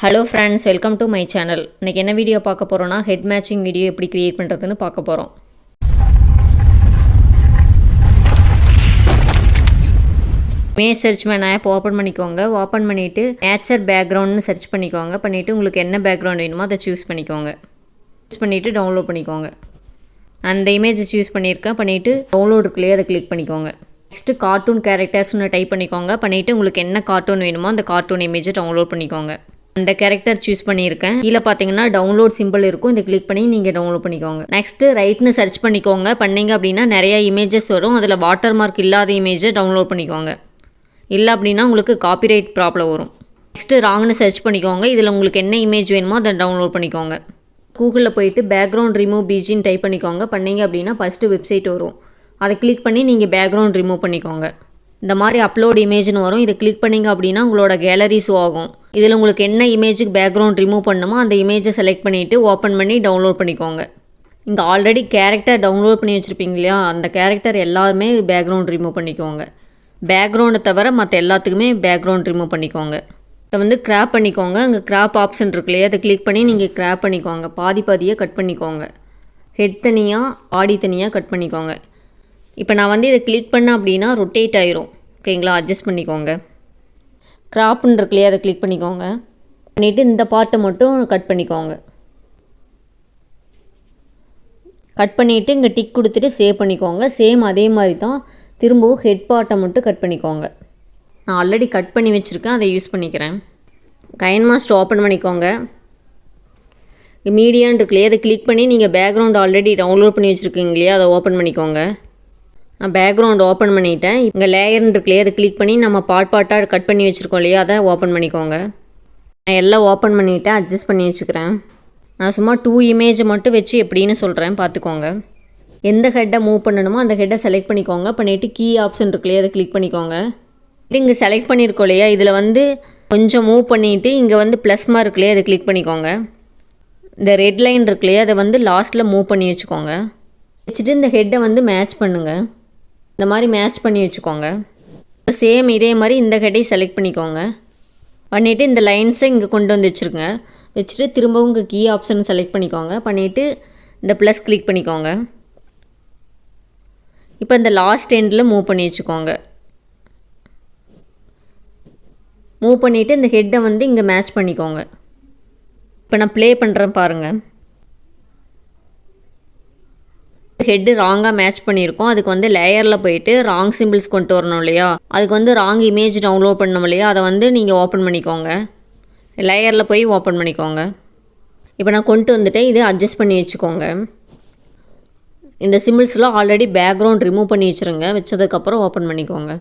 Hello friends, welcome to my channel. இன்றைக்கி என்ன video பார்க்க போகிறோன்னா ஹெட் மேட்சிங் வீடியோ எப்படி க்ரியேட் பண்ணுறதுன்னு பார்க்க போகிறோம். Image search man app open பண்ணிக்கோங்க. ஓப்பன் பண்ணிவிட்டு நேச்சர் பேக்ரவுண்ட்னு சர்ச் பண்ணிக்கோங்க. பண்ணிவிட்டு உங்களுக்கு என்ன பேக்ரவுண்ட் வேணுமோ அதை சூஸ் பண்ணிக்கோங்க. சூஸ் பண்ணிவிட்டு டவுன்லோட் பண்ணிக்கோங்க. அந்த இமேஜை சூஸ் பண்ணியிருக்கேன். பண்ணிவிட்டு டவுன்லோட் இருக்குல்லையே அதை கிளிக் பண்ணிக்கோங்க. நெக்ஸ்ட்டு கார்ட்டூன் கேரக்டர்ஸ்னு டைப் பண்ணிக்கோங்க. பண்ணிவிட்டு உங்களுக்கு என்ன கார்ட்டூன் வேணுமோ அந்த கார்ட்டூன் இமேஜை டவுன்லோட் பண்ணிக்கோங்க. அந்த கேரக்டர் சூஸ் பண்ணியிருக்கேன். கீழே பார்த்தீங்கன்னா டவுன்லோட் சிம்பிள் இருக்கும். இதை கிளிக் பண்ணி நீங்கள் டவுன்லோட் பண்ணிக்கோங்க. நெக்ஸ்ட்டு ரைட்னு சர்ச் பண்ணிக்கோங்க. பண்ணிங்க அப்படின்னா நிறைய இமேஜஸ் வரும். அதில் வாட்டர் மார்க் இல்லாத இமேஜை டவுன்லோட் பண்ணிக்கோங்க. இல்லை அப்படின்னா உங்களுக்கு காப்பிரைட் ப்ராப்ளம் வரும். நெக்ஸ்ட்டு ராங்னு சர்ச் பண்ணிக்கோங்க. இதில் உங்களுக்கு என்ன இமேஜ் வேணுமோ அதை டவுன்லோட் பண்ணிக்கோங்க. கூகுளில் போயிட்டு பேக்ரவுண்ட் ரிமூவ் பிஜின்னு டைப் பண்ணிக்கோங்க. பண்ணிங்க அப்படின்னா ஃபஸ்ட்டு வெப்சைட் வரும். அதை கிளிக் பண்ணி நீங்கள் பேக்ரவுண்ட் ரிமூவ் பண்ணிக்கோங்க. இந்த மாதிரி அப்லோட் இமேஜ்னு வரும். இதை கிளிக் பண்ணிங்க அப்படின்னா உங்களோட கேலரி ஷோ ஆகும். இதில் உங்களுக்கு என்ன இமேஜுக்கு பேக்ரவுண்ட் ரிமூவ் பண்ணணுமோ அந்த இமேஜை செலக்ட் பண்ணிவிட்டு ஓப்பன் பண்ணி டவுன்லோட் பண்ணிக்கோங்க. இங்கே ஆல்ரெடி கேரக்டர் டவுன்லோட் பண்ணி வச்சுருப்பீங்க இல்லையா, அந்த கேரக்டர் எல்லாருமே பேக்ரவுண்ட் ரிமூவ் பண்ணிக்கோங்க. பேக்ரவுண்டை தவிர மற்ற எல்லாத்துக்குமே பேக்ரவுண்ட் ரிமூவ் பண்ணிக்கோங்க. இதை வந்து கிராப் பண்ணிக்கோங்க. அங்கே கிராப் ஆப்ஷன் இருக்கு இல்லையா, அதை கிளிக் பண்ணி நீங்கள் கிராப் பண்ணிக்கோங்க. பாதி பாதியாக கட் பண்ணிக்கோங்க. ஹெட் தனியாக பாடி தனியாக கட் பண்ணிக்கோங்க. இப்போ நான் வந்து இதை கிளிக் பண்ணேன் அப்படின்னா ரொட்டேட் ஆயிரும். ஓகேங்களா, அட்ஜஸ்ட் பண்ணிக்கோங்க. கிராப்னு இருக்கு இல்லையா, அதை கிளிக் பண்ணிக்கோங்க. பண்ணிவிட்டு இந்த பார்ட்டை மட்டும் கட் பண்ணிக்கோங்க. கட் பண்ணிவிட்டு இங்கே டிக் கொடுத்துட்டு சேவ் பண்ணிக்கோங்க. சேம் அதே மாதிரி தான் திரும்பவும் ஹெட் பார்ட்டை மட்டும் கட் பண்ணிக்கோங்க. நான் ஆல்ரெடி கட் பண்ணி வச்சுருக்கேன், அதை யூஸ் பண்ணிக்கிறேன். கைன்மாஸ்டர் ஓப்பன் பண்ணிக்கோங்க. மீடியான்னு இருக்கு இல்லையா, அதை கிளிக் பண்ணி நீங்கள் பேக்ரவுண்ட் ஆல்ரெடி டவுன்லோட் பண்ணி வச்சுருக்கீங்க இல்லையா, அதை ஓப்பன் பண்ணிக்கோங்க. நான் பேக்ரவுண்ட் ஓப்பன் பண்ணிவிட்டேன். இங்கே லேயர்னு இருக்கு இல்லையா, அதை கிளிக் பண்ணி நம்ம பார்ட்டாக கட் பண்ணி வச்சுருக்கோம் இல்லையா, அதை ஓப்பன் பண்ணிக்கோங்க. நான் எல்லாம் ஓப்பன் பண்ணிவிட்டேன், அட்ஜஸ்ட் பண்ணி வச்சுக்கிறேன். நான் சும்மா 2 இமேஜை மட்டும் வச்சு எப்படின்னு சொல்கிறேன், பார்த்துக்கோங்க. எந்த ஹெட்டை மூவ் பண்ணணுமோ அந்த ஹெட்டை செலக்ட் பண்ணிக்கோங்க. பண்ணிவிட்டு கீ ஆப்ஷன் இருக்கு இல்லையா, அதை கிளிக் பண்ணிக்கோங்க. இங்கே செலக்ட் பண்ணியிருக்கோம் இல்லையா, இதில் வந்து கொஞ்சம் மூவ் பண்ணிவிட்டு இங்கே வந்து ப்ளஸ் மார்க் இல்லையா, அதை கிளிக் பண்ணிக்கோங்க. இந்த ரெட் லைன் இருக்கு இல்லையா, அதை வந்து லாஸ்ட்டில் மூவ் பண்ணி வச்சுக்கோங்க. வச்சுட்டு இந்த ஹெட்டை வந்து மேட்ச் பண்ணுங்கள். இந்த மாதிரி மேட்ச் பண்ணி வச்சுக்கோங்க. சேம் இதே மாதிரி இந்த ஹெட்டை செலக்ட் பண்ணிக்கோங்க. பண்ணிவிட்டு இந்த லைன்ஸை இங்கே கொண்டு வந்து வச்சுருங்க. வச்சுட்டு திரும்பவும் இங்கே கீ ஆப்ஷன் செலக்ட் பண்ணிக்கோங்க. பண்ணிவிட்டு இந்த ப்ளஸ் கிளிக் பண்ணிக்கோங்க. இப்போ இந்த லாஸ்ட் எண்டில் மூவ் பண்ணி வச்சுக்கோங்க. மூவ் பண்ணிவிட்டு இந்த ஹெட்டை வந்து இங்கே மேட்ச் பண்ணிக்கோங்க. இப்போ நான் ப்ளே பண்ணுறேன் பாருங்கள். ஹெட்டு ராங்காக மேட்ச் பண்ணியிருக்கோம். அதுக்கு வந்து லேயரில் போயிட்டு ராங் சிம்பிள்ஸ் கொண்டு வரணும் இல்லையா, அதுக்கு வந்து ராங் இமேஜ் டவுன்லோட் பண்ணணும் இல்லையா, அதை வந்து நீங்கள் ஓப்பன் பண்ணிக்கோங்க. லேயரில் போய் ஓப்பன் பண்ணிக்கோங்க. இப்போ நான் கொண்டு வந்துட்டேன். இதை அட்ஜஸ்ட் பண்ணி வச்சுக்கோங்க. இந்த சிம்பிள்ஸ்லாம் ஆல்ரெடி பேக்ரவுண்ட் ரிமூவ் பண்ணி வச்சுருங்க. வச்சதுக்கப்புறம் ஓப்பன் பண்ணிக்கோங்க.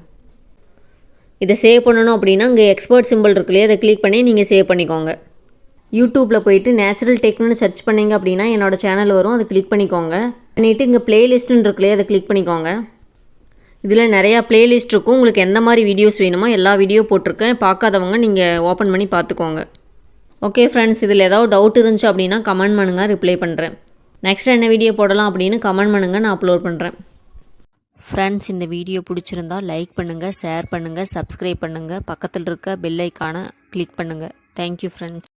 இதை சேவ் பண்ணணும் அப்படின்னா இங்கே எக்ஸ்போர்ட் சிம்பிள் இருக்கு இல்லையா, அதை கிளிக் பண்ணி நீங்கள் சேவ் பண்ணிக்கோங்க. யூடியூப்பில் போயிட்டு நேச்சுரல் டெக்னு சர்ச் பண்ணிங்க அப்படின்னா என்னோடய சேனல் வரும், அதை கிளிக் பண்ணிக்கோங்க. பண்ணிவிட்டு இங்கே ப்ளேலிஸ்ட்டுன்னு இருக்குல்லையே, அதை கிளிக் பண்ணிக்கோங்க. இதில் நிறையா ப்ளேலிஸ்ட் இருக்கும். உங்களுக்கு எந்த மாதிரி வீடியோஸ் வேணுமோ எல்லா வீடியோ போட்டிருக்கேன். பார்க்காதவங்க நீங்கள் ஓப்பன் பண்ணி பார்த்துக்கோங்க. ஓகே ஃப்ரெண்ட்ஸ், இதில் ஏதாவது டவுட் இருந்துச்சு அப்படின்னா கமெண்ட் பண்ணுங்கள், ரிப்ளை பண்ணுறேன். நெக்ஸ்ட் என்ன வீடியோ போடலாம் அப்படின்னு கமெண்ட் பண்ணுங்கள், நான் அப்லோட் பண்ணுறேன். ஃப்ரெண்ட்ஸ், இந்த வீடியோ பிடிச்சிருந்தா லைக் பண்ணுங்கள், ஷேர் பண்ணுங்கள், சப்ஸ்கிரைப் பண்ணுங்கள், பக்கத்தில் இருக்க பெல் ஐக்கானை கிளிக் பண்ணுங்கள். Thank you friends.